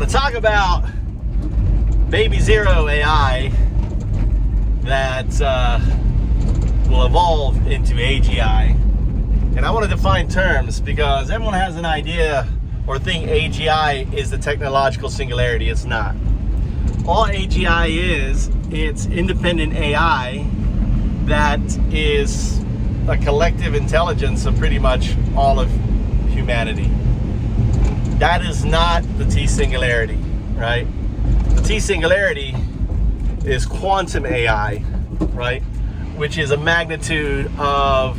talk about baby zero AI that will evolve into AGI. And I want to define terms because everyone has an idea or think AGI is the technological singularity. It's not. All AGI is, it's independent AI that is a collective intelligence of pretty much all of humanity. That is not the T singularity, right? The T singularity is quantum AI, right? Which is a magnitude of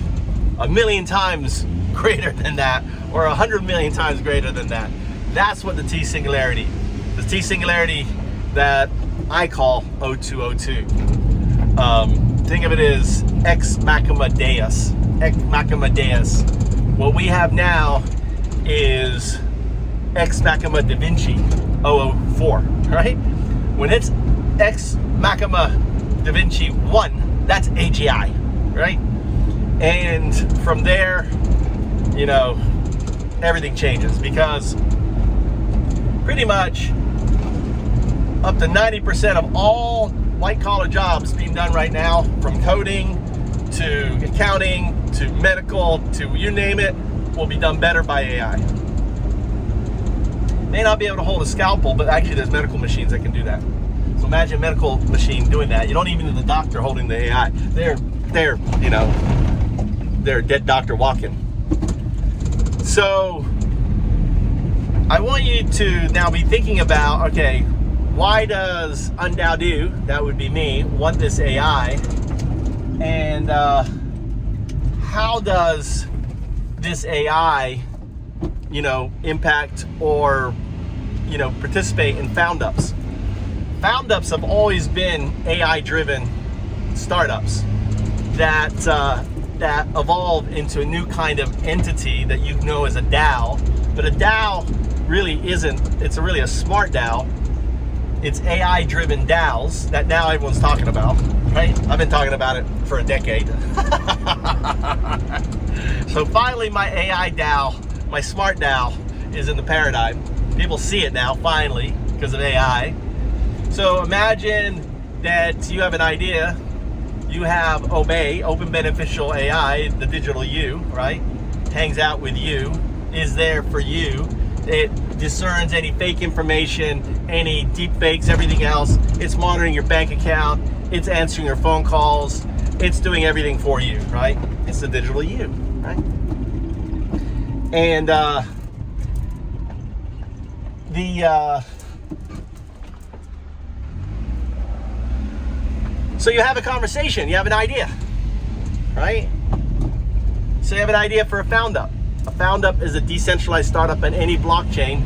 1,000,000 times greater than that, or 100 million times greater than that. That's what the T singularity. The T singularity that I call O2O2. Think of it as ex machina deus. Ex machina deus. What we have now is ex machina da Vinci 004, right? When it's ex machina da Vinci 1, that's AGI, right? And from there, you know, everything changes because pretty much up to 90% of all white-collar jobs being done right now, from coding to accounting to medical to you name it, will be done better by AI. May not be able to hold a scalpel, but actually there's medical machines that can do that. So imagine a medical machine doing that. You don't even need the doctor holding the AI. They're a dead doctor walking. So I want you to now be thinking about, okay, why does UnDaoDu, that would be me, want this AI? And how does this AI, impact or, participate in found-ups? Found-ups have always been AI-driven startups that evolve into a new kind of entity that you know as a DAO. But a DAO really isn't, it's really a smart DAO. It's AI-driven DAOs that now everyone's talking about, right? I've been talking about it for a decade. So finally my AI DAO, my smart DAO is in the paradigm. People see it now, finally, because of AI. So imagine that you have an idea. You have Obey, Open Beneficial AI, the digital you, right? Hangs out with you, is there for you. It discerns any fake information, any deep fakes, everything else. It's monitoring your bank account. It's answering your phone calls. It's doing everything for you, right? It's the digital you, right? And so you have a conversation, you have an idea, right? So you have an idea for a found-up. A found-up is a decentralized startup on any blockchain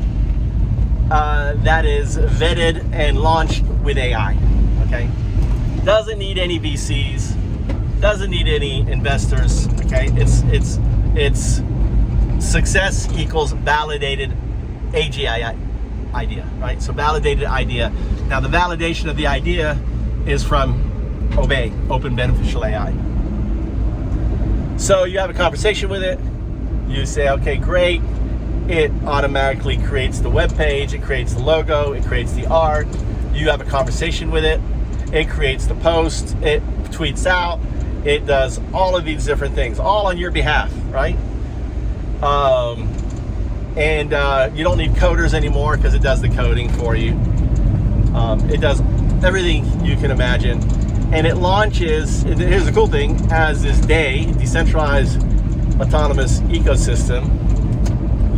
that is vetted and launched with AI, okay? Doesn't need any VCs, doesn't need any investors, okay? It's success equals validated AGI idea, right? So validated idea. Now the validation of the idea is from Obey, Open Beneficial AI. So you have a conversation with it. You say, okay, great. It automatically creates the web page. It creates the logo. It creates the art. You have a conversation with it. It creates the post. It tweets out. It does all of these different things, all on your behalf, right? And you don't need coders anymore because it does the coding for you. It does everything you can imagine. And it launches, here's the cool thing, as this day, decentralized autonomous ecosystem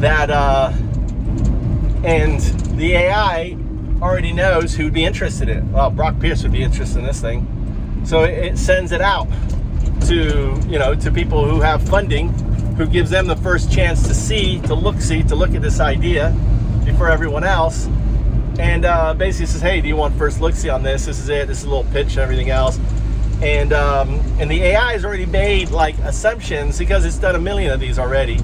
that, and the AI already knows who'd be interested in it. Well, Brock Pierce would be interested in this thing. So it sends it out to, to people who have funding, who gives them the first chance to look at this idea before everyone else. And basically says, hey, do you want first look-see on this? This is it. This is a little pitch and everything else. And the AI has already made like assumptions because it's done 1 million of these already.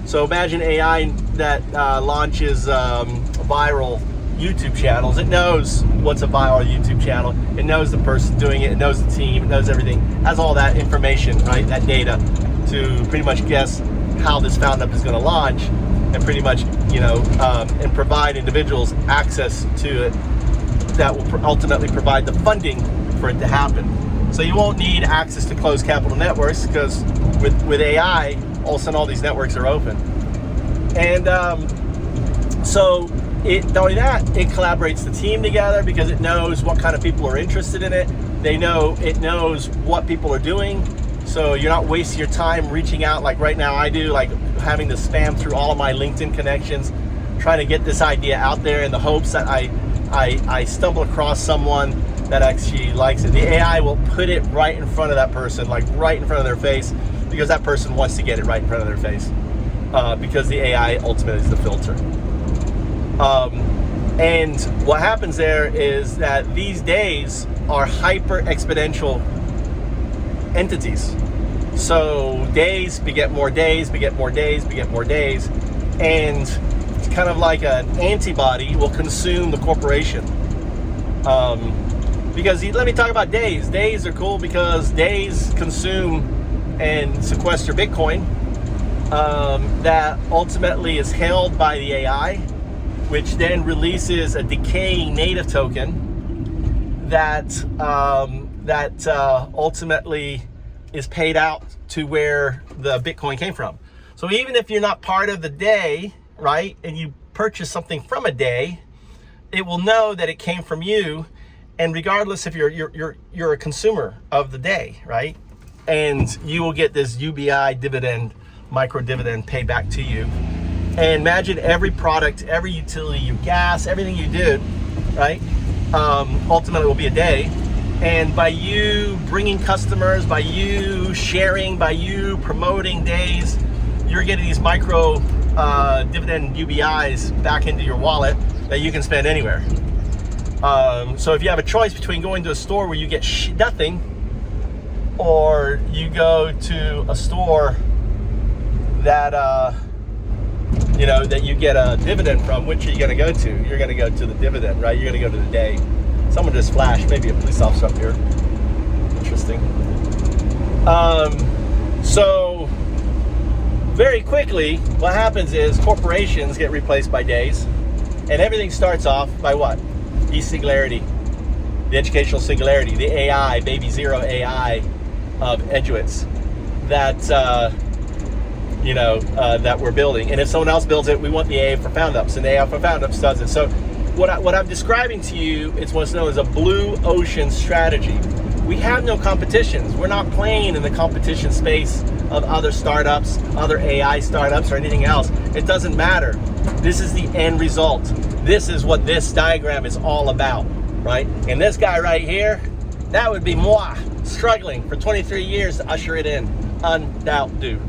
So imagine AI that launches viral YouTube channels. It knows what's a viral YouTube channel. It knows the person doing it. It knows the team. It knows everything. It has all that information, right? That data to pretty much guess how this found up is going to launch. and pretty much, and provide individuals access to it that will ultimately provide the funding for it to happen. So you won't need access to closed capital networks, because with AI, all of a sudden all these networks are open. And so not only that, it collaborates the team together because it knows what kind of people are interested in it. It knows what people are doing. So you're not wasting your time reaching out like right now I do, like having to spam through all of my LinkedIn connections, trying to get this idea out there in the hopes that I stumble across someone that actually likes it. The AI will put it right in front of that person, like right in front of their face, because that person wants to get it right in front of their face, because the AI ultimately is the filter. And what happens there is that these days are hyper exponential entities. So days beget more days, beget more days, beget more days, and it's kind of like an antibody will consume the corporation. Because let me talk about days. Days are cool because days consume and sequester Bitcoin, that ultimately is held by the AI, which then releases a decaying native token that ultimately is paid out to where the Bitcoin came from. So even if you're not part of the day, right, and you purchase something from a day, it will know that it came from you, and regardless if you're a consumer of the day, right, and you will get this UBI dividend, micro dividend paid back to you. And imagine every product, every utility, your gas, everything you did, right, ultimately will be a day. And by you bringing customers, by you sharing, by you promoting days, you're getting these micro dividend UBIs back into your wallet that you can spend anywhere. So if you have a choice between going to a store where you get nothing, or you go to a store that that you get a dividend from, which are you going to go to? You're going to go to the dividend, right? You're going to go to the day. Someone just flashed, maybe a police officer up here. Interesting. So very quickly, what happens is corporations get replaced by days, and everything starts off by what? The singularity, the educational singularity, the AI, baby zero AI of Eduits that that we're building. And if someone else builds it, we want the AI for FoundUps, and the AI for FoundUps does it. So what I'm describing to you is what's known as a blue ocean strategy. We have no competitions. We're not playing in the competition space of other startups, other AI startups, or anything else. It doesn't matter. This is the end result. This is what this diagram is all about, right? And this guy right here, that would be moi, struggling for 23 years to usher it in. UnDaoDu.